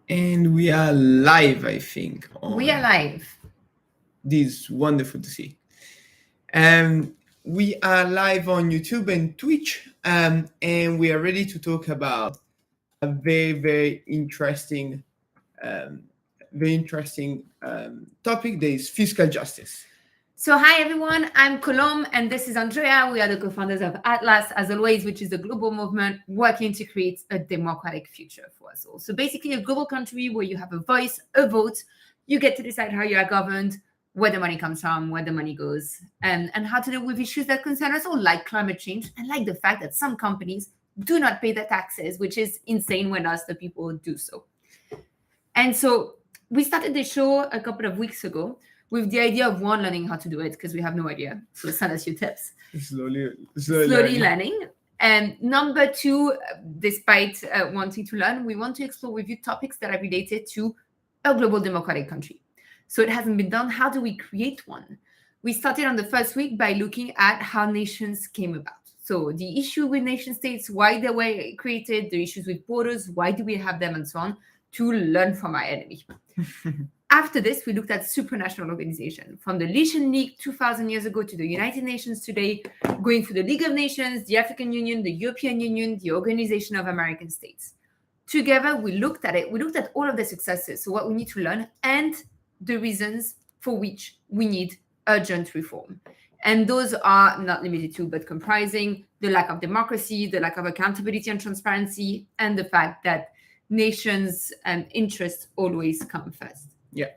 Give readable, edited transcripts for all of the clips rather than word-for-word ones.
And we are live, I think. We are live. This is wonderful to see. We are live on YouTube and Twitch, and we are ready to talk about a very interesting, topic. That is fiscal justice. So, hi everyone, I'm Colombe and this is Andrea. We are the co founders of Atlas, as always, which is a global movement working to create a democratic future for us all. So, basically, a global country where you have a voice, a vote, you get to decide how you are governed, where the money comes from, where the money goes, and how to deal with issues that concern us all, like climate change and like the fact that some companies do not pay their taxes, which is insane when us, the people, do so. And so, we started the show a couple of weeks ago with the idea of one, learning how to do it because we have no idea. So send us your tips. Slowly learning. And number two, despite wanting to learn, we want to explore with you topics that are related to a global democratic country. So it hasn't been done. How do we create one? We started on the first week by looking at how nations came about. So the issue with nation states, why they were created, the issues with borders, why do we have them, and so on, to learn from our enemy. After this, we looked at supranational organization, from the Legion League 2,000 years ago to the United Nations today, going through the League of Nations, the African Union, the European Union, the Organization of American States. Together, we looked at it. We looked at all of the successes, so what we need to learn, and the reasons for which we need urgent reform. And those are not limited to, but comprising the lack of democracy, the lack of accountability and transparency, and the fact that nations' interests always come first. Yeah.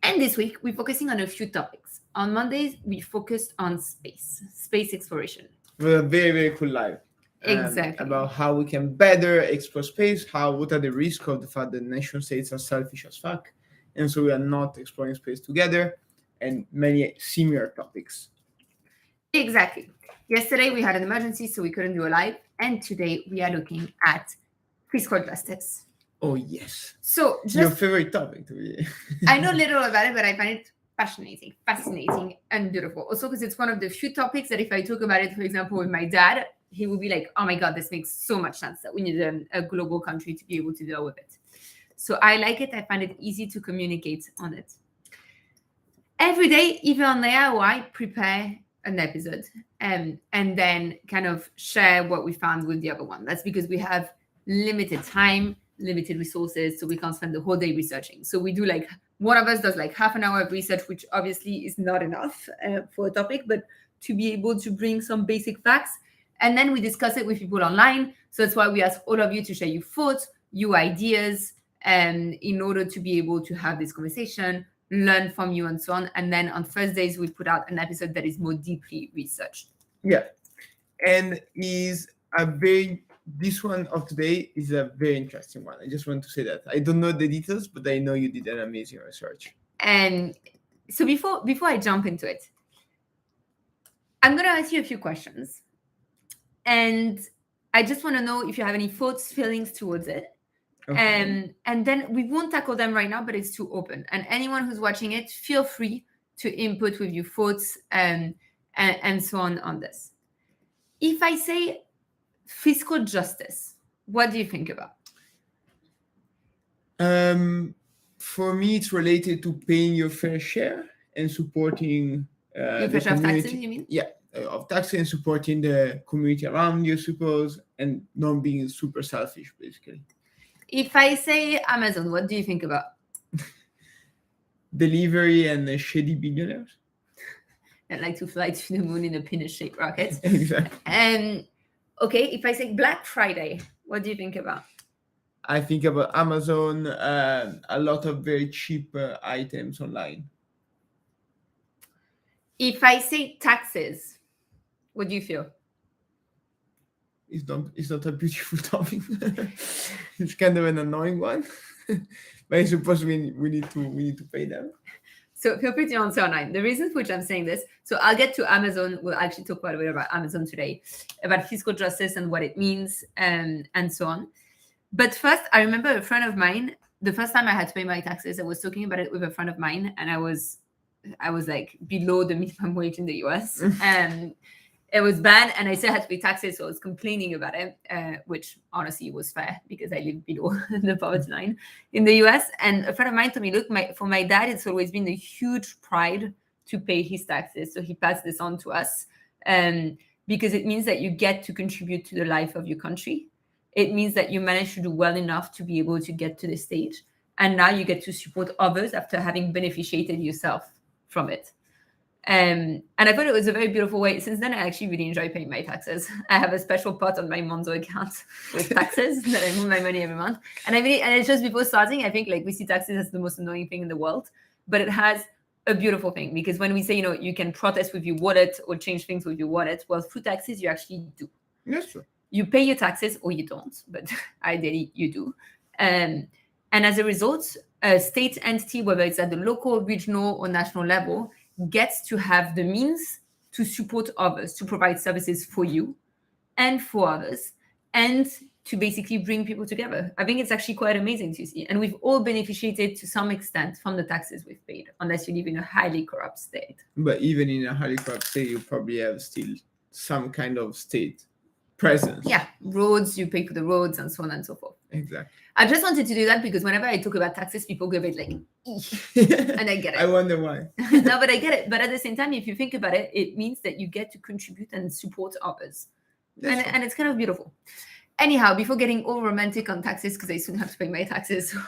And this week, we're focusing on a few topics. On Mondays, we focused on space exploration. A very cool live. Exactly. About how we can better explore space, what are the risks of the fact that nation states are selfish as fuck, and so we are not exploring space together, and many similar topics. Exactly. Yesterday, we had an emergency, so we couldn't do a live, and today we are looking at fiscal justice. Oh, yes. So, your favorite topic to be. I know little about it, but I find it fascinating, and beautiful. Also, because it's one of the few topics that if I talk about it, for example, with my dad, he would be like, oh my God, this makes so much sense that we need a global country to be able to deal with it. So I like it. I find it easy to communicate on it. Every day, either Andrea or I prepare an episode and then kind of share what we found with the other one. That's because we have limited time, limited resources, so we can't spend the whole day researching. So we do one of us does half an hour of research, which obviously is not enough for a topic, but to be able to bring some basic facts. And then we discuss it with people online. So that's why we ask all of you to share your thoughts, your ideas, in order to be able to have this conversation, learn from you, and so on. And then on Thursdays, we put out an episode that is more deeply researched. Yeah. And this one of today is a very interesting one. I just want to say that. I don't know the details, but I know you did an amazing research. And so before I jump into it, I'm going to ask you a few questions. And I just want to know if you have any thoughts, feelings towards it. Okay. And then we won't tackle them right now, but it's too open. And anyone who's watching it, feel free to input with your thoughts and so on this. If I say fiscal justice, what do you think about? For me, it's related to paying your fair share and supporting your fair share of taxes, you mean? Yeah, of taxes and supporting the community around you, suppose, and not being super selfish, basically. If I say Amazon, what do you think about? Delivery and shady billionaires. That like to fly to the moon in a penis-shaped rocket. Exactly. Okay, if I say Black Friday, what do you think about? I think about Amazon, a lot of very cheap items online. If I say taxes, what do you feel? It's not a beautiful topic. It's kind of an annoying one. But I suppose we need to pay them. So feel free to answer online. The reason for which I'm saying this, so I'll get to Amazon. We'll actually talk quite a bit about Amazon today, about fiscal justice and what it means and so on. But first, I remember a friend of mine, the first time I had to pay my taxes, I was talking about it with a friend of mine, and I was like below the minimum wage in the US. It was bad, and I still had to pay taxes, so I was complaining about it, which honestly was fair because I live below the poverty line in the US. And a friend of mine told me, look, for my dad, it's always been a huge pride to pay his taxes. So he passed this on to us because it means that you get to contribute to the life of your country. It means that you manage to do well enough to be able to get to this stage. And now you get to support others after having beneficiated yourself from it. And I thought it was a very beautiful way. Since then, I actually really enjoy paying my taxes. I have a special pot on my Monzo account with taxes that I move my money every month. And it's just before starting, I think like we see taxes as the most annoying thing in the world, but it has a beautiful thing because when we say, you can protest with your wallet or change things with your wallet, well, through taxes, you actually do. That's true. You pay your taxes or you don't, but ideally you do. And as a result, a state entity, whether it's at the local, regional, or national level, gets to have the means to support others, to provide services for you and for others, and to basically bring people together. I think it's actually quite amazing to see. And we've all benefited to some extent from the taxes we've paid, unless you live in a highly corrupt state. But even in a highly corrupt state, you probably have still some kind of state presence. Yeah, roads, you pay for the roads and so on and so forth. Exactly. I just wanted to do that because whenever I talk about taxes, people go a bit like, and I get it. I wonder why. No, but I get it. But at the same time, if you think about it, it means that you get to contribute and support others. And it's kind of beautiful. Anyhow, before getting all romantic on taxes, because I soon have to pay my taxes, so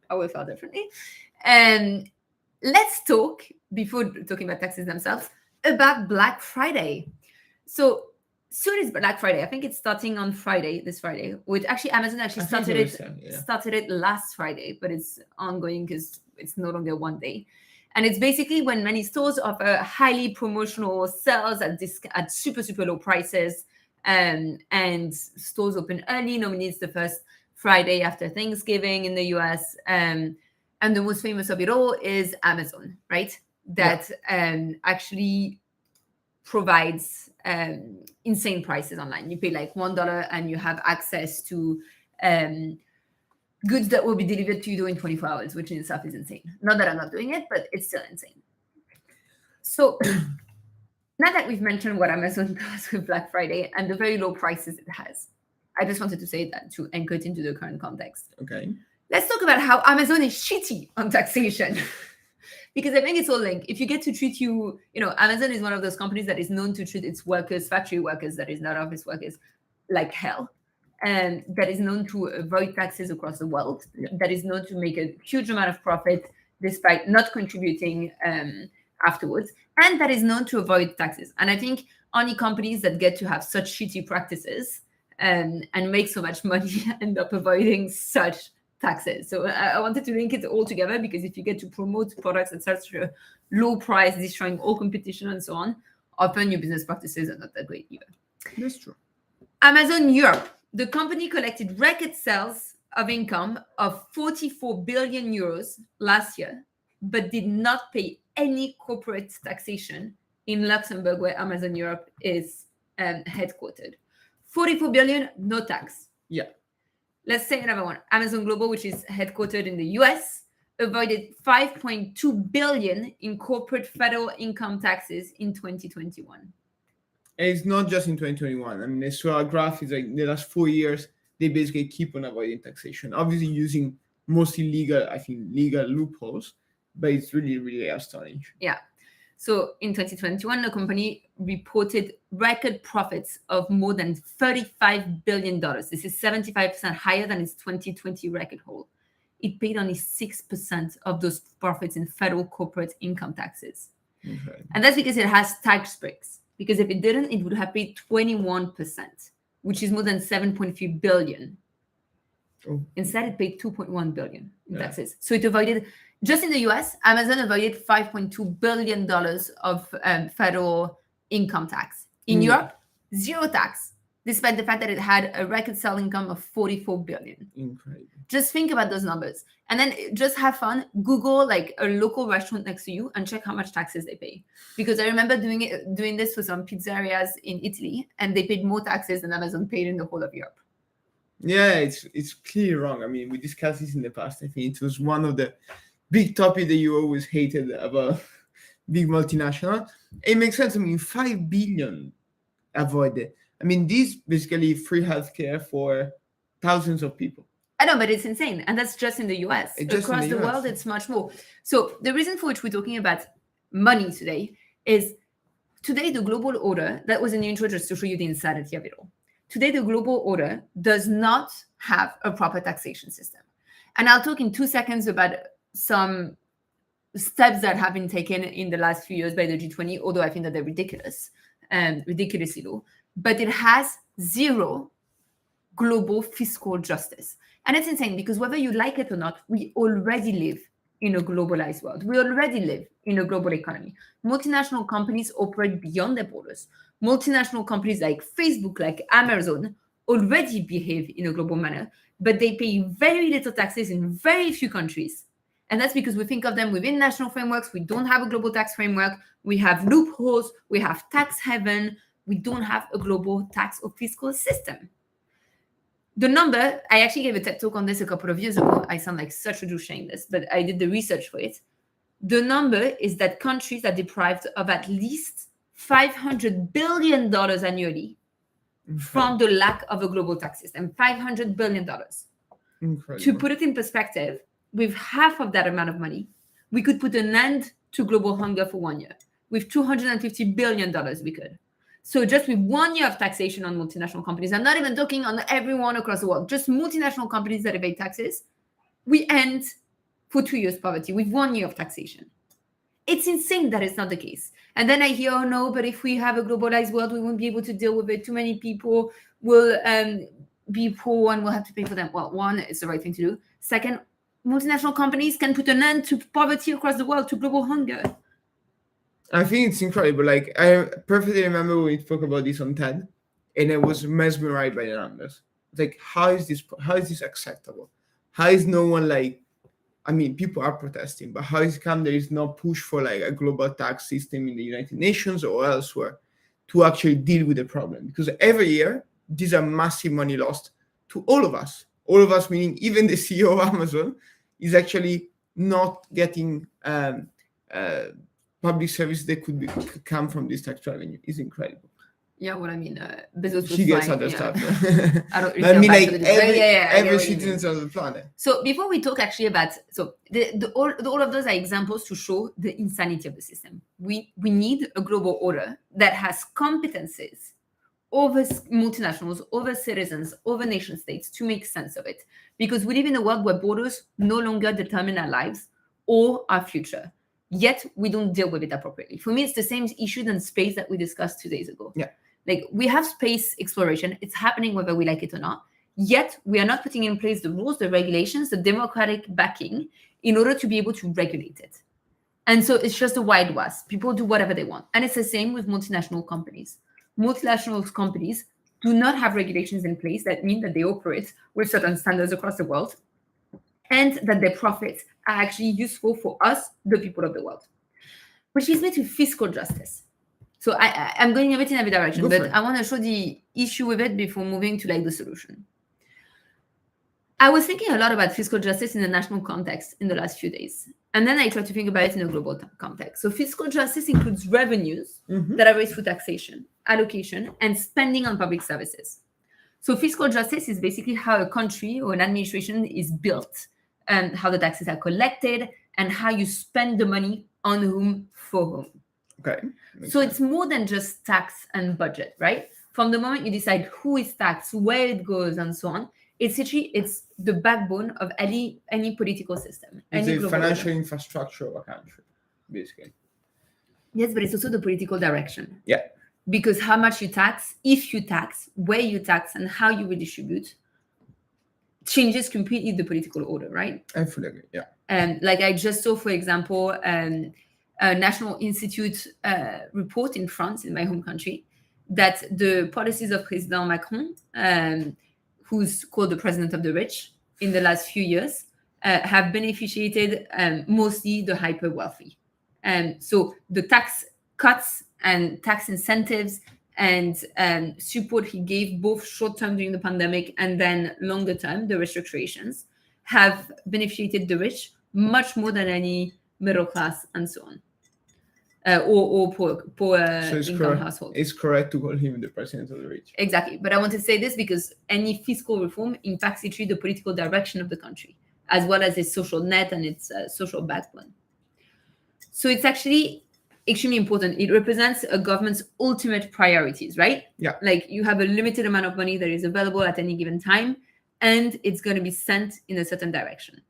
I will feel differently. Let's talk, before talking about taxes themselves, about Black Friday. So soon is Black Friday. I think it's starting on this Friday, which actually Amazon actually started it last Friday, but it's ongoing because it's no longer one day. And it's basically when many stores offer highly promotional sales at super, super low prices. And stores open early. Normally it's the first Friday after Thanksgiving in the US. And the most famous of it all is Amazon, right? That actually provides insane prices online. You pay like $1 and you have access to goods that will be delivered to you in 24 hours, which in itself is insane. Not that I'm not doing it, but it's still insane. So now that we've mentioned what Amazon does with Black Friday and the very low prices it has, I just wanted to say that to anchor it into the current context. Okay. Let's talk about how Amazon is shitty on taxation. Because I think it's all linked. If you get to treat Amazon is one of those companies that is known to treat its workers, factory workers, that is not office workers, like hell. And that is known to avoid taxes across the world. Yeah. That is known to make a huge amount of profit despite not contributing afterwards. And that is known to avoid taxes. And I think only companies that get to have such shitty practices and make so much money end up avoiding such taxes. So I wanted to link it all together because if you get to promote products at such a low price, destroying all competition and so on, often your business practices are not that great either. That's true. Amazon Europe, the company collected record sales of income of 44 billion euros last year, but did not pay any corporate taxation in Luxembourg, where Amazon Europe is headquartered. 44 billion, no tax. Yeah. Let's say another one. Amazon Global, which is headquartered in the US, avoided 5.2 billion in corporate federal income taxes in 2021. And it's not just in 2021. I mean, I saw a graph, it's like the last 4 years, they basically keep on avoiding taxation. Obviously using mostly legal loopholes, but it's really, really astonishing. Yeah. So in 2021, the company reported record profits of more than $35 billion. This is 75% higher than its 2020 record haul. It paid only 6% of those profits in federal corporate income taxes. Okay. And that's because it has tax breaks. Because if it didn't, it would have paid 21%, which is more than 7.3 billion. Oh. Instead, it paid 2.1 billion in taxes. So it avoided, just in the US, Amazon avoided $5.2 billion of federal income tax. In Europe, zero tax, despite the fact that it had a record sale income of 44 billion. Incredible. Just think about those numbers. And then just have fun. Google like a local restaurant next to you and check how much taxes they pay. Because I remember doing this for some pizzerias in Italy, and they paid more taxes than Amazon paid in the whole of Europe. Yeah, it's clearly wrong. I mean, we discussed this in the past. I think it was one of the big topics that you always hated about big multinational. It makes sense. I mean, 5 billion avoid it. I mean, these basically free healthcare for thousands of people. I know, but it's insane. And that's just in the US. It's just in Across the the US. world, it's much more. So the reason for which we're talking about money today is today the global order, that was an intro just to show you the insanity of it all. Today, the global order does not have a proper taxation system. And I'll talk in 2 seconds about some steps that have been taken in the last few years by the G20, although I think that they're ridiculous and ridiculously low. But it has zero global fiscal justice. And it's insane because whether you like it or not, we already live in a globalized world. We already live in a global economy. Multinational companies operate beyond their borders. Multinational companies like Facebook, like Amazon, already behave in a global manner, but they pay very little taxes in very few countries. And that's because we think of them within national frameworks. We don't have a global tax framework. We have loopholes. We have tax haven. We don't have a global tax or fiscal system. The number, I actually gave a TED talk on this a couple of years ago. I sound like such a douche saying this, but I did the research for it. The number is that countries are deprived of at least $500 billion annually from the lack of a global tax system. $500 billion. Incredible. To put it in perspective, with half of that amount of money, we could put an end to global hunger for 1 year. With $250 billion, we could. So just with 1 year of taxation on multinational companies, I'm not even talking on everyone across the world, just multinational companies that evade taxes, we end for 2 years poverty with 1 year of taxation. It's insane that it's not the case. And then I hear, oh no, but if we have a globalized world, we won't be able to deal with it. Too many people will be poor and we'll have to pay for them. Well, one, it's the right thing to do. Second, multinational companies can put an end to poverty across the world, to global hunger. I think it's incredible. Like, I perfectly remember when we spoke about this on TED, and I was mesmerized by the numbers. Like, how is this acceptable? How is no one like, I mean, people are protesting, but how is it come there is no push for like a global tax system in the United Nations or elsewhere to actually deal with the problem? Because every year, these are massive money lost to all of us. All of us, meaning even the CEO of Amazon, is actually not getting public service that could come from this tax revenue. Is incredible. Yeah, well, I mean, Bezos was She gets fine, other yeah. stuff. I don't really I mean, feel like bad for this, but every what you mean. citizen on the planet. So before we talk actually about, so all of those are examples to show the insanity of the system. We need a global order that has competences over multinationals, over citizens, over nation states to make sense of it. Because we live in a world where borders no longer determine our lives or our future. Yet we don't deal with it appropriately. For me, it's the same issue than space that we discussed 2 days ago. Yeah. Like, we have space exploration. It's happening whether we like it or not. Yet we are not putting in place the rules, the regulations, the democratic backing in order to be able to regulate it. And so it's just a Wild West. People do whatever they want. And it's the same with multinational companies. Multinational companies do not have regulations in place that mean that they operate with certain standards across the world and that their profits are actually useful for us, the people of the world. Which leads me to fiscal justice. So I'm going a bit in every direction, but I want to show the issue with it before moving to like the solution. I was thinking a lot about fiscal justice in the national context in the last few days. And then I tried to think about it in a global context. So fiscal justice includes revenues that are raised through taxation, allocation, and spending on public services. So fiscal justice is basically how a country or an administration is built, and how the taxes are collected, and how you spend the money on whom, for whom. Okay. So it's more than just tax and budget, right? From the moment you decide who is taxed, where it goes, and so on, it's the backbone of any political system. It's any the financial infrastructure of a country, basically. Yes, but it's also the political direction. Yeah. Because how much you tax, if you tax, where you tax, and how you redistribute changes completely the political order, right? I fully agree, yeah. And like I just saw, for example, a National Institute report in France, in my home country, that the policies of President Macron, who's called the president of the rich, in the last few years, have benefited mostly the hyper wealthy. So the tax cuts and tax incentives and support he gave both short term during the pandemic and then longer term, the restructurations, have benefited the rich much more than any middle class and so on. or poor So it's income correct. households. It's correct to call him the president of the rich. Exactly. But I want to say this because any fiscal reform impacts literally the political direction of the country, as well as its social net and its social backbone. So it's actually extremely important. It represents a government's ultimate priorities, right? Yeah. Like you have a limited amount of money that is available at any given time, and it's going to be sent in a certain direction.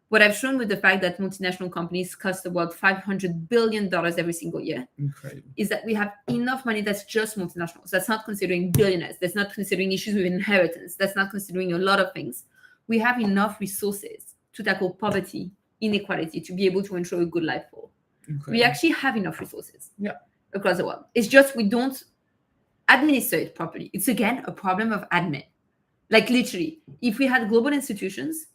What I've shown with the fact that multinational companies cost about $500 billion every single year Incredible. is that we have enough money that's just multinationals. That's not considering billionaires. That's not considering issues with inheritance. That's not considering a lot of things. We have enough resources to tackle poverty, inequality, to be able to ensure a good life for all. Incredible. We actually have enough resources across the world. It's just we don't administer it properly. It's, again, a problem of admin. Like literally, if we had global institutions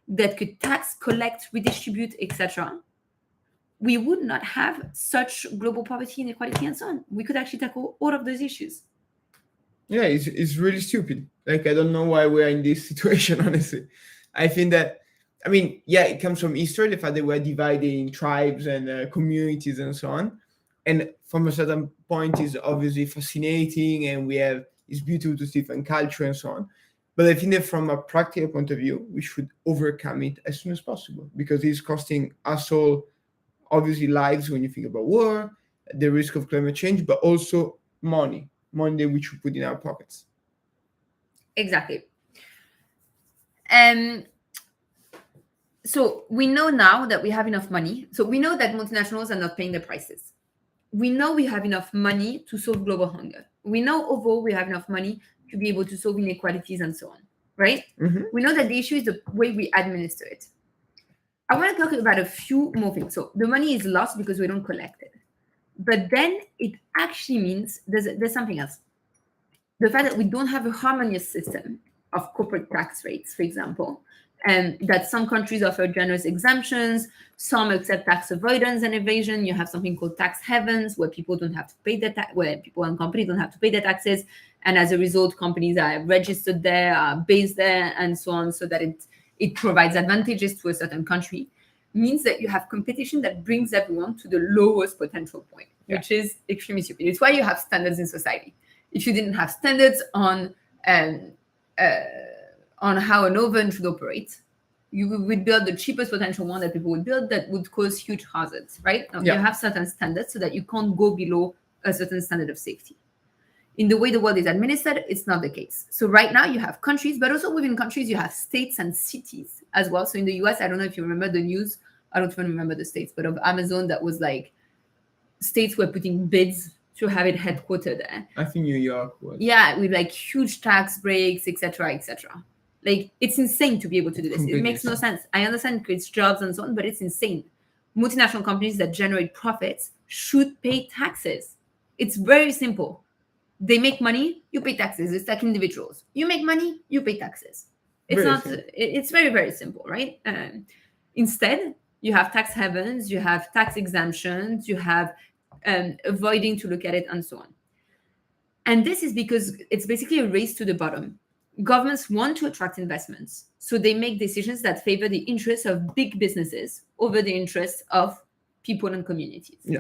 that could tax, collect, redistribute, etc., we would not have such global poverty, inequality, and so on. We could actually tackle all of those issues. Yeah, it's really stupid. Like, I don't know why we're in this situation, honestly. I think that, I mean, yeah, it comes from history, the fact that we're divided in tribes and communities and so on. And from a certain point, is obviously fascinating, and it's beautiful to see different culture and so on. But I think that from a practical point of view, we should overcome it as soon as possible, because it's costing us all, obviously, lives when you think about war, the risk of climate change, but also money that we should put in our pockets. Exactly. So we know now that we have enough money. So we know that multinationals are not paying the prices. We know we have enough money to solve global hunger. We know overall we have enough money to be able to solve inequalities and so on, right? Mm-hmm. We know that the issue is the way we administer it. I want to talk about a few more things. So the money is lost because we don't collect it. But then it actually means there's something else. The fact that we don't have a harmonious system of corporate tax rates, for example, and that some countries offer generous exemptions, some accept tax avoidance and evasion. You have something called tax havens, where people don't have to pay where people and companies don't have to pay their taxes, and as a result, companies are registered there, are based there, and so on, so that it provides advantages to a certain country. Means that you have competition that brings everyone to the lowest potential point, which is extremely stupid. It's why you have standards in society. If you didn't have standards on how an oven should operate, you would build the cheapest potential one that people would build that would cause huge hazards, right? You have certain standards so that you can't go below a certain standard of safety. In the way the world is administered, it's not the case. So right now you have countries, but also within countries, you have states and cities as well. So in the US, I don't know if you remember the news, I don't even remember the states, but of Amazon, that was like states were putting bids to have it headquartered there. I think New York was. Yeah, with like huge tax breaks, etc., etc. Like, it's insane to be able to do this. It makes no sense. I understand it creates jobs and so on, but it's insane. Multinational companies that generate profits should pay taxes. It's very simple. They make money, you pay taxes. It's like individuals. You make money, you pay taxes. It's very, very simple, right? Instead, you have tax havens, you have tax exemptions, you have avoiding to look at it, and so on. And this is because it's basically a race to the bottom. Governments want to attract investments, so they make decisions that favor the interests of big businesses over the interests of people and communities. Yeah.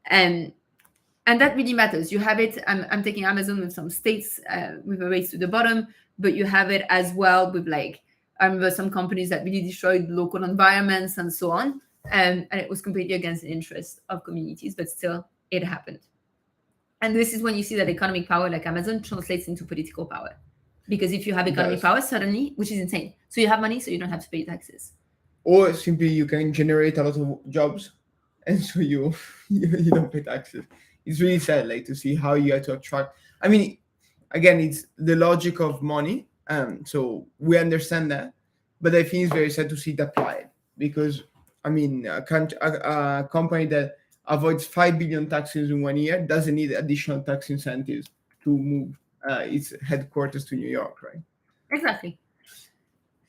And that really matters. You have it, I'm taking Amazon with some states with a race to the bottom, but you have it as well with, like, I remember some companies that really destroyed local environments and so on. And it was completely against the interests of communities, but still it happened. And this is when you see that economic power, like Amazon, translates into political power. Because if you have economic power, suddenly, which is insane. So you have money, so you don't have to pay taxes. Or simply you can generate a lot of jobs, and so you don't pay taxes. It's really sad, like, to see how you have to attract. I mean, again, it's the logic of money. So we understand that, but I think it's very sad to see it applied, because, I mean, a company that avoids 5 billion taxes in 1 year doesn't need additional tax incentives to move its headquarters to New York, right? Exactly.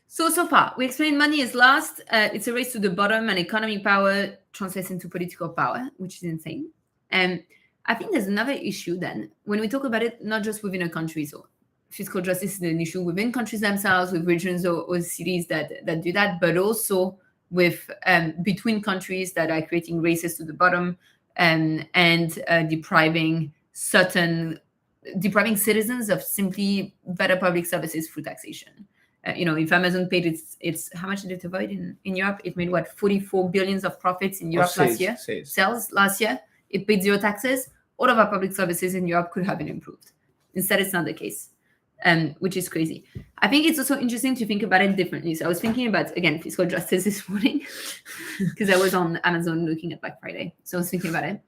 So far, we explained money is lost. It's a race to the bottom, and economic power translates into political power, which is insane. And I think there's another issue then, when we talk about it, not just within a country. So fiscal justice is an issue within countries themselves, with regions or cities that do that, but also with between countries that are creating races to the bottom, and depriving citizens of simply better public services through taxation. If Amazon paid its how much did it avoid in Europe? It made what, 44 billions of profits in Europe last year. Sales last year. It paid zero taxes. All of our public services in Europe could have been improved. Instead, it's not the case, which is crazy. I think it's also interesting to think about it differently. So I was thinking about, again, fiscal justice this morning because I was on Amazon looking at Black Friday. So I was thinking about it.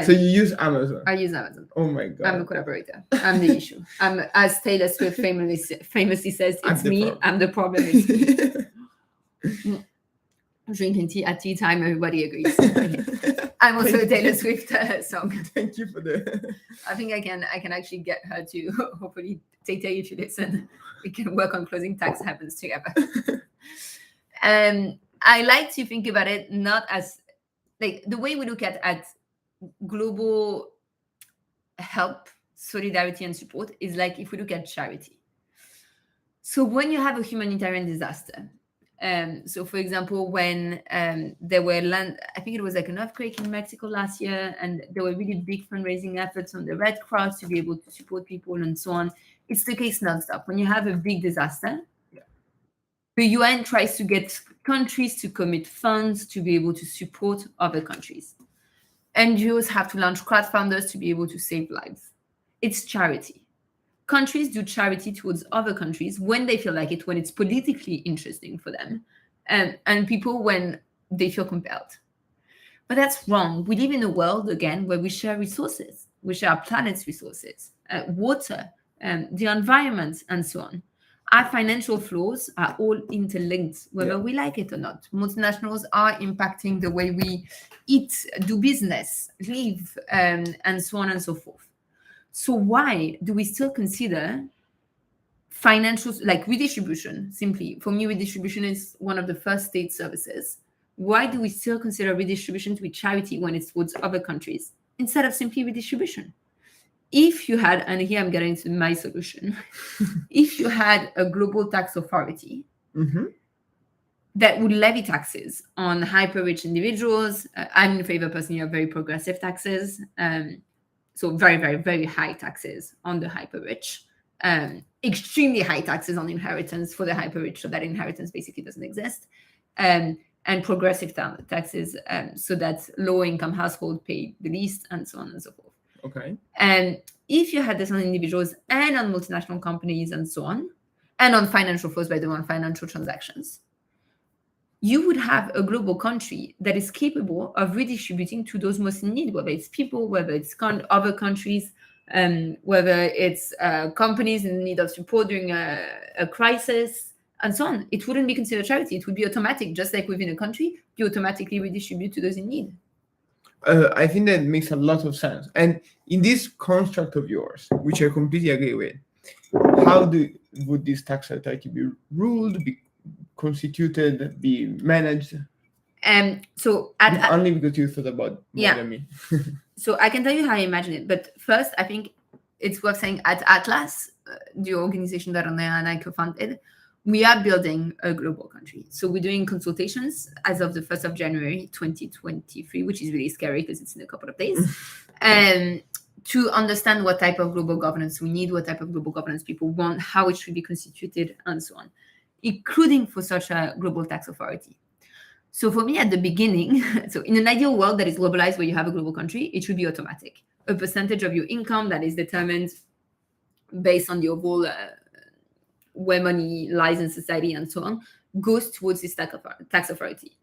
So you use Amazon? I use Amazon. Oh my God. I'm a collaborator. I'm the issue. As Taylor Swift famously says, it's me. I'm the problem. It's me. Drinking tea at tea time, everybody agrees. Okay. I'm also a Taylor Swift song. Thank you for the. I think I can actually get her to hopefully, Tata, if you listen, we can work on closing tax havens together. I like to think about it not as like the way we look at global help, solidarity, and support is like if we look at charity. So when you have a humanitarian disaster, so for example, when there were I think it was like an earthquake in Mexico last year, and there were really big fundraising efforts on the Red Cross to be able to support people and so on. It's the case nonstop. When you have a big disaster, the UN tries to get countries to commit funds to be able to support other countries. NGOs have to launch crowdfunders to be able to save lives. It's charity. Countries do charity towards other countries when they feel like it, when it's politically interesting for them, and people when they feel compelled. But that's wrong. We live in a world, again, where we share resources. We share our planet's resources, water, the environment, and so on. Our financial flows are all interlinked, whether we like it or not. Multinationals are impacting the way we eat, do business, live, and so on and so forth. So why do we still consider financial, like redistribution, simply? For me, redistribution is one of the first state services. Why do we still consider redistribution to be charity when it's towards other countries instead of simply redistribution? If you had, and here I'm getting to my solution, if you had a global tax authority that would levy taxes on hyper-rich individuals, I'm in favor personally of very progressive taxes, so very, very, very high taxes on the hyper-rich, extremely high taxes on inheritance for the hyper-rich, so that inheritance basically doesn't exist, and progressive taxes so that low-income households pay the least, and so on and so forth. Okay. And if you had this on individuals and on multinational companies and so on, and on financial flows, by the way, on financial transactions, you would have a global country that is capable of redistributing to those most in need, whether it's people, whether it's other countries, whether it's companies in need of support during a crisis, and so on. It wouldn't be considered charity. It would be automatic, just like within a country, you automatically redistribute to those in need. I think that makes a lot of sense. And in this construct of yours, which I completely agree with, how would this tax authority be ruled, be constituted, be managed? So only because you thought about more than me. So I can tell you how I imagine it. But first, I think it's worth saying at Atlas, the organization that Andrea and I co-founded, we are building a global country. So we're doing consultations as of the 1st of January, 2023, which is really scary because it's in a couple of days, to understand what type of global governance we need, what type of global governance people want, how it should be constituted, and so on, including for such a global tax authority. So for me, at the beginning, so in an ideal world that is globalized where you have a global country, it should be automatic. A percentage of your income that is determined based on the overall where money lies in society and so on, goes towards this tax authority.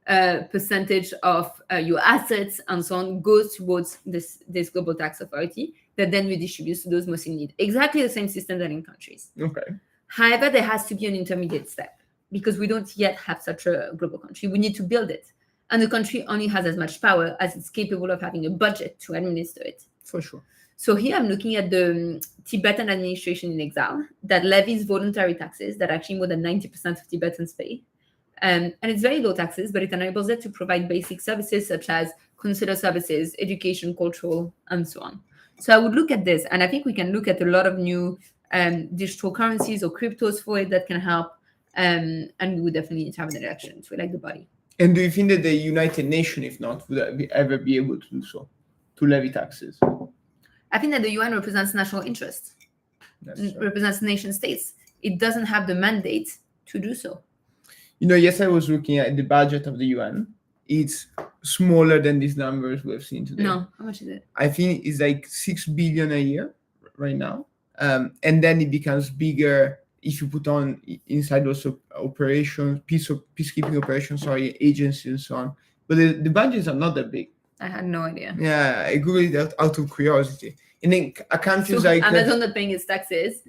Percentage of your assets and so on goes towards this global tax authority that then redistributes to those most in need. Exactly the same system that in countries. Okay. However, there has to be an intermediate step because we don't yet have such a global country. We need to build it. And the country only has as much power as it's capable of having a budget to administer it. For sure. So here I'm looking at the Tibetan administration in exile that levies voluntary taxes that actually more than 90% of Tibetans pay. And it's very low taxes, but it enables it to provide basic services such as consular services, education, cultural, and so on. So I would look at this, and I think we can look at a lot of new digital currencies or cryptos for it that can help. And we would definitely need to have an election to elect the body. And do you think that the United Nations, if not, would ever be able to do so, to levy taxes? I think that the UN represents national interests, represents nation states. It doesn't have the mandate to do so. Yes, I was looking at the budget of the UN. It's smaller than these numbers we have seen today. No, how much is it? I think it's like 6 billion a year right now. And then it becomes bigger if you put on inside also operations, peacekeeping operations, agencies and so on. But the budgets are not that big. I had no idea. Yeah, I googled it out of curiosity. And then a country So like Amazon not paying its taxes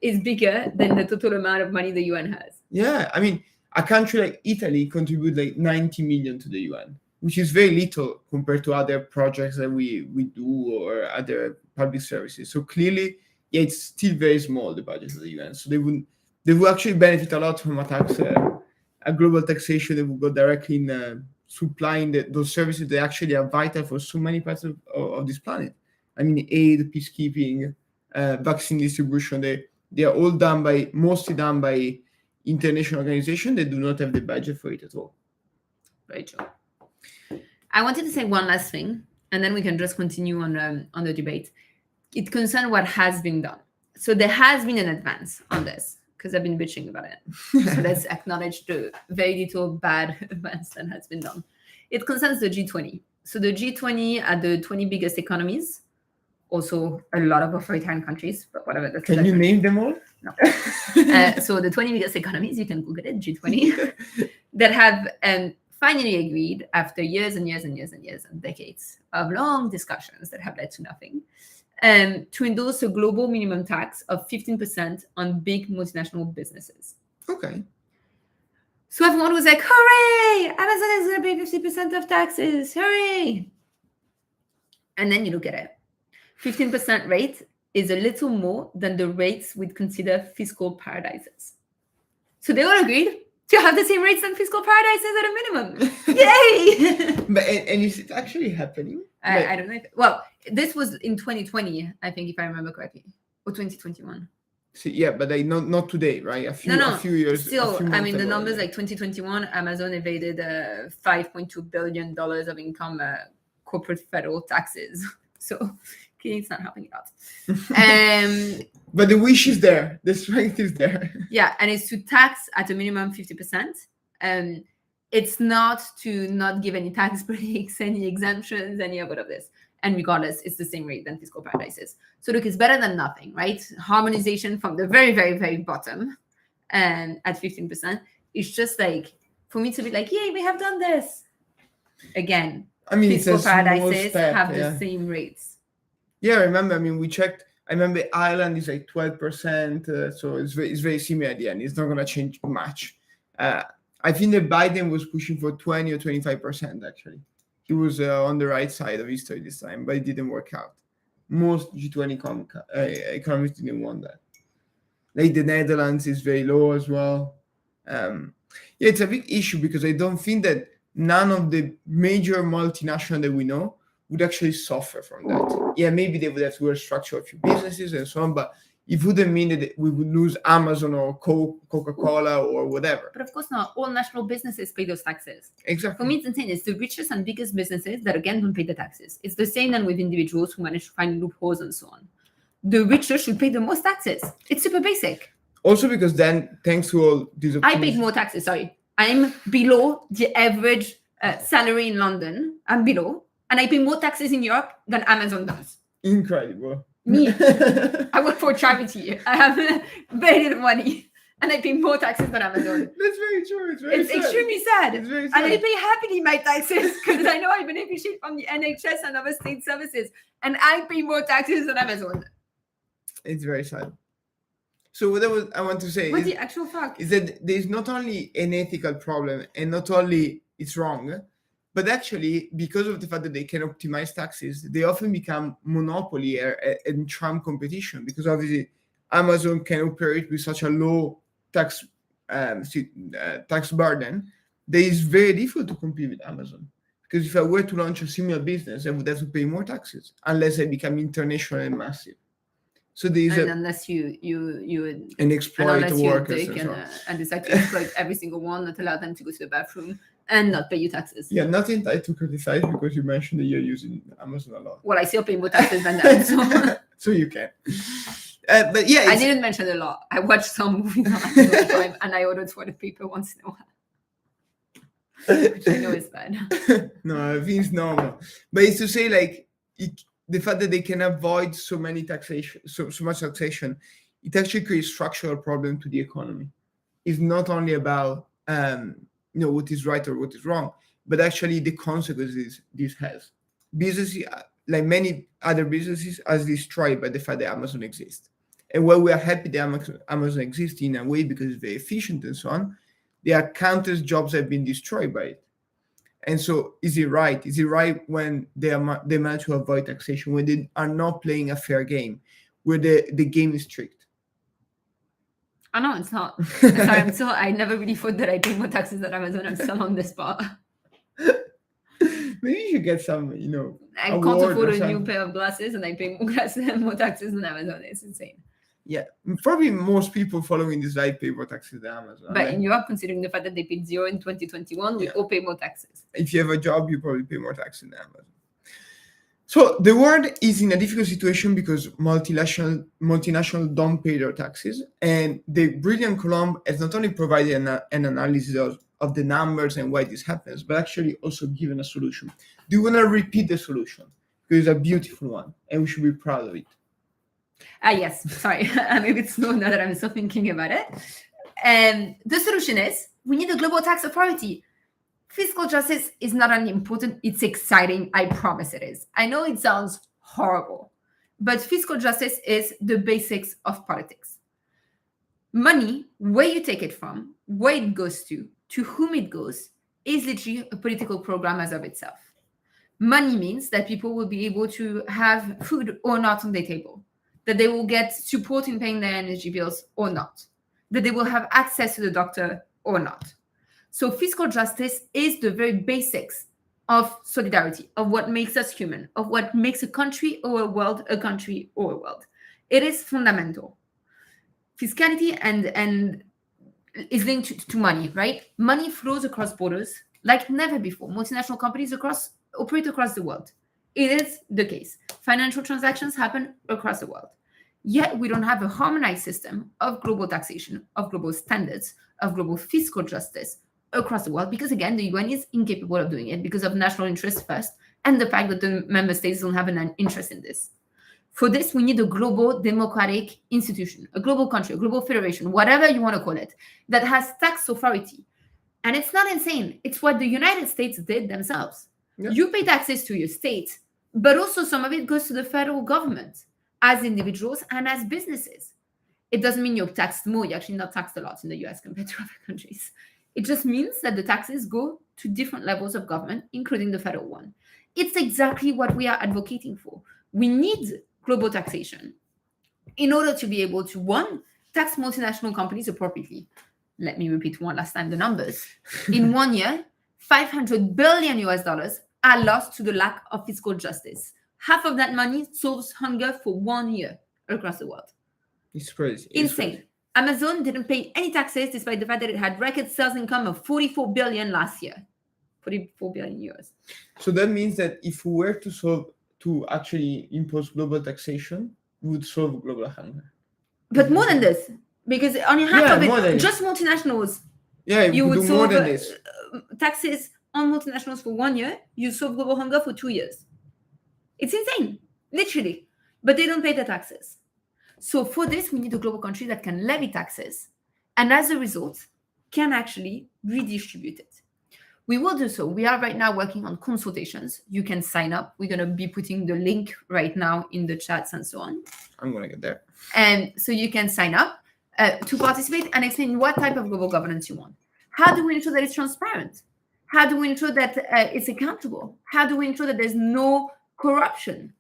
is bigger than the total amount of money the UN has. Yeah, I mean, a country like Italy contributes like 90 million to the UN, which is very little compared to other projects that we do or other public services. So clearly, yeah, it's still very small, the budget of the UN. So they would actually benefit a lot from a global taxation that would go directly in supplying those services that actually are vital for so many parts of this planet. I mean, aid, peacekeeping, vaccine distribution, they are all mostly done by international organizations that do not have the budget for it at all. Very true. I wanted to say one last thing, and then we can just continue on the debate. It concerns what has been done. So there has been an advance on this, because I've been bitching about it. So let's acknowledge the very little bad advance that has been done. It concerns the G20. So the G20 are the 20 biggest economies, also a lot of authoritarian countries, but whatever. Can you name them all? No. So the 20 biggest economies, you can Google it, G20, that have finally agreed after years and years and years and years and decades of long discussions that have led to nothing, to endorse a global minimum tax of 15% on big multinational businesses. Okay. So everyone was like, hooray! Amazon is going to pay 50% of taxes. Hooray! And then you look at it. 15% rate is a little more than the rates we'd consider fiscal paradises. So they all agreed to have the same rates than fiscal paradises at a minimum. Yay! But and is it actually happening? I don't know. Well, this was in 2020, I think, if I remember correctly, or 2021. See, yeah, but not today, right? A few years. Still, I mean, the ago, numbers like 2021, Amazon evaded $5.2 billion of income corporate federal taxes. So clearly it's not helping out. But the wish is there. The strength is there. Yeah, and it's to tax at a minimum 50%. It's not to not give any tax breaks, any exemptions, any of this. And regardless, it's the same rate than fiscal paradises. So look, it's better than nothing, right? Harmonization from the very, very, very bottom and at 15%. It's just like, for me to be like, yay, we have done this. Again, I mean, fiscal paradises have the same rates. Yeah, I remember. I mean, we checked. I remember Ireland is like 12%. So it's very similar at the end. It's not going to change much. I think that Biden was pushing for 20 or 25%, actually. He was on the right side of history this time, but it didn't work out. Most G20 economies didn't want that. Like the Netherlands is very low as well. Yeah, it's a big issue because I don't think that none of the major multinationals that we know would actually suffer from that. Yeah, maybe they would have to restructure a few businesses and so on, but it wouldn't mean that we would lose Amazon or Coca-Cola or whatever. But of course not. All national businesses pay those taxes. Exactly. For me, it's insane. It's the richest and biggest businesses that, again, don't pay the taxes. It's the same then with individuals who manage to find loopholes and so on. The richest should pay the most taxes. It's super basic. Also because then, thanks to all these... I paid more taxes, sorry. I'm below the average salary in London. I'm below. And I pay more taxes in Europe than Amazon does. Incredible. Me. I work for charity. I have very little money. And I pay more taxes than Amazon. That's very true. It's extremely sad. It's very sad. And I pay happily my taxes because I know I beneficiate from the NHS and other state services. And I pay more taxes than Amazon. It's very sad. So what I want to say What's the actual fact? Is that there's not only an ethical problem and not only it's wrong, but actually, because of the fact that they can optimize taxes, they often become monopoly and trump competition. Because obviously, Amazon can operate with such a low tax burden that it's very difficult to compete with Amazon. Because if I were to launch a similar business, I would have to pay more taxes unless I become international and massive. So there's and unless you and exploit unless the you're a workers dick and so on. and decide to exploit every single one, not allow them to go to the bathroom, and not pay you taxes. Yeah, not entitled to criticize because you mentioned that you're using Amazon a lot. Well, I still pay more taxes than them, so So you can. But yeah, I didn't mention a lot. I watched some movies on Amazon Prime, and I ordered toilet paper once in a while, which I know is bad. No, I think it's normal. But it's to say, like, the fact that they can avoid so many taxation, so much taxation, it actually creates structural problem to the economy. It's not only about what is right or what is wrong, but actually the consequences this has. Businesses, like many other businesses, are destroyed by the fact that Amazon exists. And while we are happy that Amazon exists in a way because it's very efficient and so on, there are countless jobs that have been destroyed by it. And so, is it right? Is it right when they manage to avoid taxation, when they are not playing a fair game, where the game is strict? Oh no, it's not. Sorry, I never really thought that I pay more taxes than Amazon. I'm still on the spot. Maybe you should get some, I can't afford a new pair of glasses, and I pay more taxes than Amazon. It's insane. Yeah, probably most people following this live pay more taxes than Amazon. But in Europe, considering the fact that they paid 0 in 2021, we all pay more taxes. If you have a job, you probably pay more taxes than Amazon. So the world is in a difficult situation because multinational don't pay their taxes, and the brilliant Colomb has not only provided an analysis of the numbers and why this happens, but actually also given a solution. Do you want to repeat the solution? Because it's a beautiful one, and we should be proud of it. Yes, sorry. I'm a bit slow now that I'm still thinking about it. And the solution is we need a global tax authority. Fiscal justice is not only important, it's exciting. I promise it is. I know it sounds horrible, but fiscal justice is the basics of politics. Money, where you take it from, where it goes to whom it goes, is literally a political program as of itself. Money means that people will be able to have food or not on their table, that they will get support in paying their energy bills or not, that they will have access to the doctor or not. So fiscal justice is the very basics of solidarity, of what makes us human, of what makes a country or a world a country or a world. It is fundamental. Fiscality and is linked to money, right? Money flows across borders like never before. Multinational companies operate across the world. It is the case. Financial transactions happen across the world. Yet we don't have a harmonized system of global taxation, of global standards, of global fiscal justice across the world, because again, the UN is incapable of doing it because of national interest first, and the fact that the member states don't have an interest in this. For this, we need a global democratic institution, a global country, a global federation, whatever you want to call it, that has tax authority. And it's not insane. It's what the United States did themselves. Yep. You pay taxes to your state, but also some of it goes to the federal government as individuals and as businesses. It doesn't mean you're taxed more. You're actually not taxed a lot in the US compared to other countries. It just means that the taxes go to different levels of government, including the federal one. It's exactly what we are advocating for. We need global taxation in order to be able to, one, tax multinational companies appropriately. Let me repeat one last time the numbers. In 1 year, $500 billion are lost to the lack of fiscal justice. Half of that money solves hunger for 1 year across the world. It's crazy. Insane. Crazy. Amazon didn't pay any taxes despite the fact that it had record sales income of 44 billion last year. 44 billion euros. So that means that if we were to actually impose global taxation, we would solve global hunger. But more than this, because only half of it, just multinationals. Yeah, you would do more than this. Taxes on multinationals for 1 year, you solve global hunger for 2 years. It's insane, literally. But they don't pay the taxes. So for this, we need a global country that can levy taxes and as a result, can actually redistribute it. We will do so. We are right now working on consultations. You can sign up. We're going to be putting the link right now in the chats and so on. I'm going to get there. And so you can sign up to participate and explain what type of global governance you want. How do we ensure that it's transparent? How do we ensure that it's accountable? How do we ensure that there's no corruption?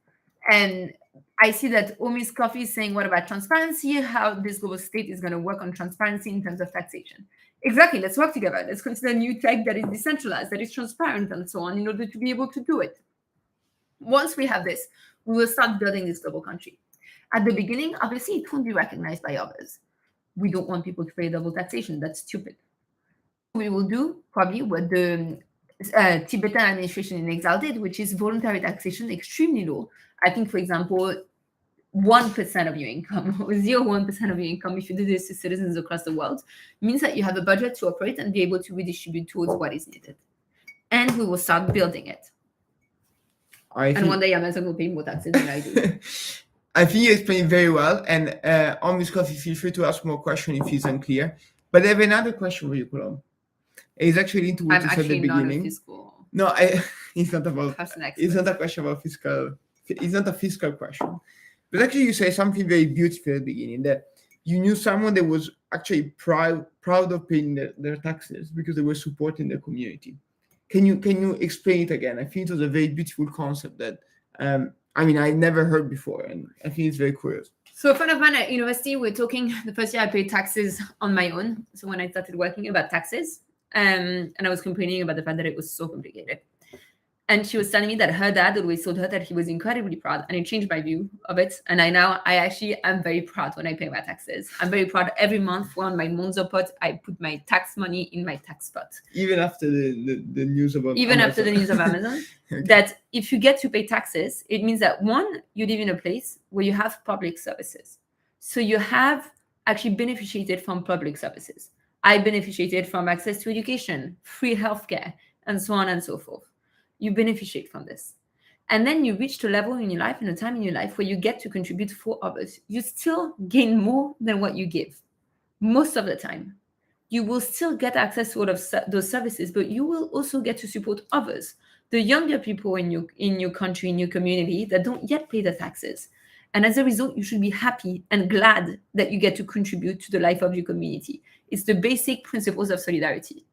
And I see that Omi's Coffee is saying, what about transparency? How this global state is going to work on transparency in terms of taxation. Exactly. Let's work together. Let's consider new tech that is decentralized, that is transparent, and so on, in order to be able to do it. Once we have this, we will start building this global country. At the beginning, obviously, it won't be recognized by others. We don't want people to pay double taxation. That's stupid. We will do probably what the Tibetan administration in exile did, which is voluntary taxation, extremely low. I think, for example, 1% of your income or 0.1% of your income, if you do this to citizens across the world, means that you have a budget to operate and be able to redistribute towards what is needed. And we will start building it. And one day Amazon will pay more taxes than I do. I think you explained very well. And on this coffee, feel free to ask more questions if it's unclear. But I have another question for you, Colombe. It's actually linked to what you said at the beginning. No, it's not about. It's not a question about fiscal. It's not a fiscal question. But actually, you say something very beautiful at the beginning, that you knew someone that was actually proud of paying their taxes because they were supporting the community. Can you explain it again? I think it was a very beautiful concept that I never heard before, and I think it's very curious. So a friend of mine at university, we're talking, the first year I paid taxes on my own. So when I started working about taxes, and I was complaining about the fact that it was so complicated. And she was telling me that her dad always told her that he was incredibly proud, and it changed my view of it. And I actually am very proud when I pay my taxes. I'm very proud every month when my Monzo pot, I put my tax money in my tax pot. Even after the news about Amazon. After the news of Amazon, okay. That if you get to pay taxes, it means that one, you live in a place where you have public services. So you have actually benefited from public services. I benefited from access to education, free healthcare, and so on and so forth. You beneficiate from this. And then you reach a level in your life, and a time in your life where you get to contribute for others. You still gain more than what you give. Most of the time. You will still get access to all of those services, but you will also get to support others. The younger people in your country, in your community that don't yet pay the taxes. And as a result, you should be happy and glad that you get to contribute to the life of your community. It's the basic principles of solidarity.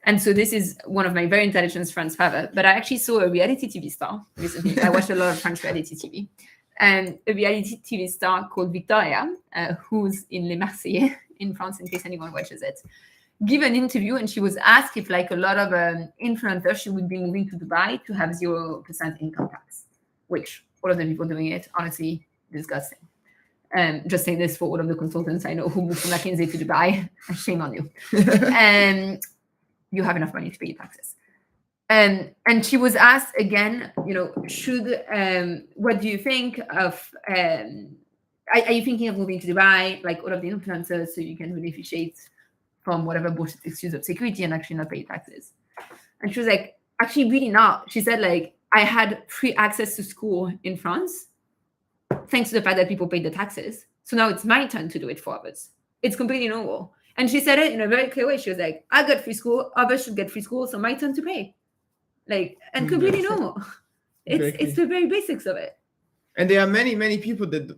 And so this is one of my very intelligent friends' father. But I actually saw a reality TV star recently. I watched a lot of French reality TV. And a reality TV star called Victoria, who's in Les Marseillais in France, in case anyone watches it, give an interview. And she was asked if, like a lot of influencers, she would be moving to Dubai to have 0% income tax, which all of the people doing it, honestly, disgusting. Just saying this for all of the consultants I know who moved from McKinsey to Dubai. Shame on you. You have enough money to pay your taxes. And she was asked again, what do you think of, are you thinking of moving to Dubai, like all of the influencers, so you can beneficiate from whatever bullshit excuse of security and actually not pay taxes? And she was like, actually, really not. She said, like, I had free access to school in France, thanks to the fact that people paid the taxes. So now it's my turn to do it for others. It's completely normal. And she said it in a very clear way. She was like, I got free school, others should get free school, so my turn to pay. Like, and completely normal. It's the very basics of it. And there are many, many people that,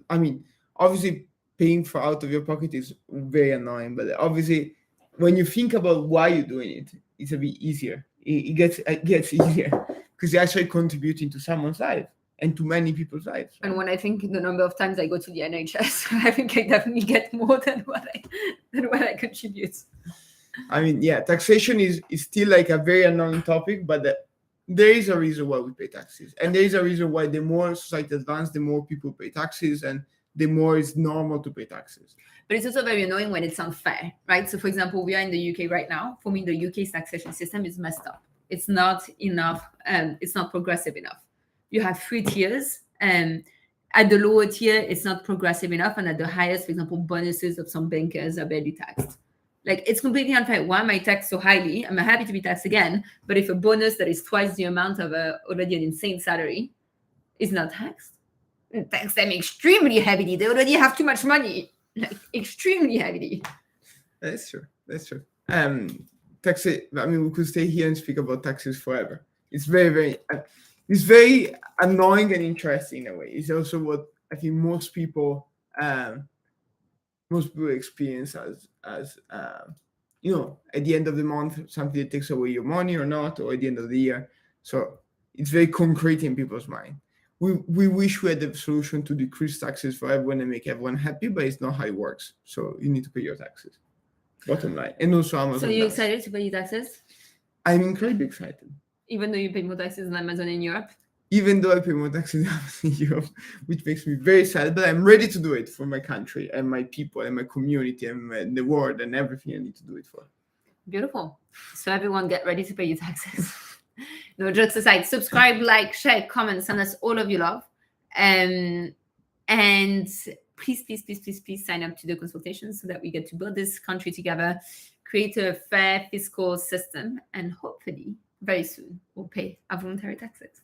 obviously paying for out of your pocket is very annoying, but obviously when you think about why you're doing it, it's a bit easier. It gets easier because you're actually contributing to someone's life and to many people's lives. And when I think the number of times I go to the NHS, I think I definitely get more than what I contribute. Taxation is still like a very annoying topic, but there is a reason why we pay taxes. And there is a reason why the more society advances, the more people pay taxes, and the more it's normal to pay taxes. But it's also very annoying when it's unfair, right? So, for example, we are in the UK right now. For me, the UK's taxation system is messed up. It's not enough. It's not progressive enough. You have 3 tiers. At the lower tier, it's not progressive enough. And at the highest, for example, bonuses of some bankers are barely taxed. Like, it's completely unfair. Why am I taxed so highly? I'm happy to be taxed again. But if a bonus that is twice the amount of already an insane salary is not taxed, tax them extremely heavily. They already have too much money. Like, extremely heavily. That's true. Taxes. We could stay here and speak about taxes forever. It's very, very... It's very annoying and interesting in a way. It's also what I think most people experience as at the end of the month, something that takes away your money or not, or at the end of the year. So it's very concrete in people's mind. We wish we had the solution to decrease taxes for everyone and make everyone happy, but it's not how it works. So you need to pay your taxes. Bottom line. And also Amazon. So you're excited to pay your taxes? I'm incredibly excited. Even though you pay more taxes than Amazon in Europe? even though I pay more taxes in Europe, which makes me very sad, but I'm ready to do it for my country and my people and my community and the world and everything I need to do it for. Beautiful. So everyone get ready to pay your taxes. No, jokes aside, subscribe, like, share, comment, send us all of your love. And please sign up to the consultations so that we get to build this country together, create a fair fiscal system, and hopefully very soon we'll pay our voluntary taxes.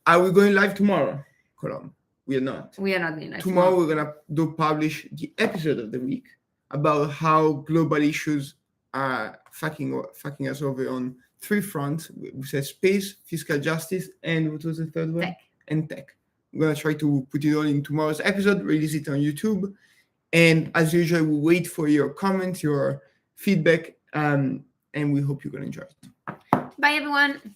Are we going live tomorrow, Colombe? We are not. We are not going live Tomorrow we're going to publish the episode of the week about how global issues are fucking us over on 3 fronts. We said space, fiscal justice, and what was the third one? Tech. And tech. I'm going to try to put it all in tomorrow's episode, release it on YouTube. And as usual, we wait for your comments, your feedback, and we hope you're going to enjoy it. Bye, everyone.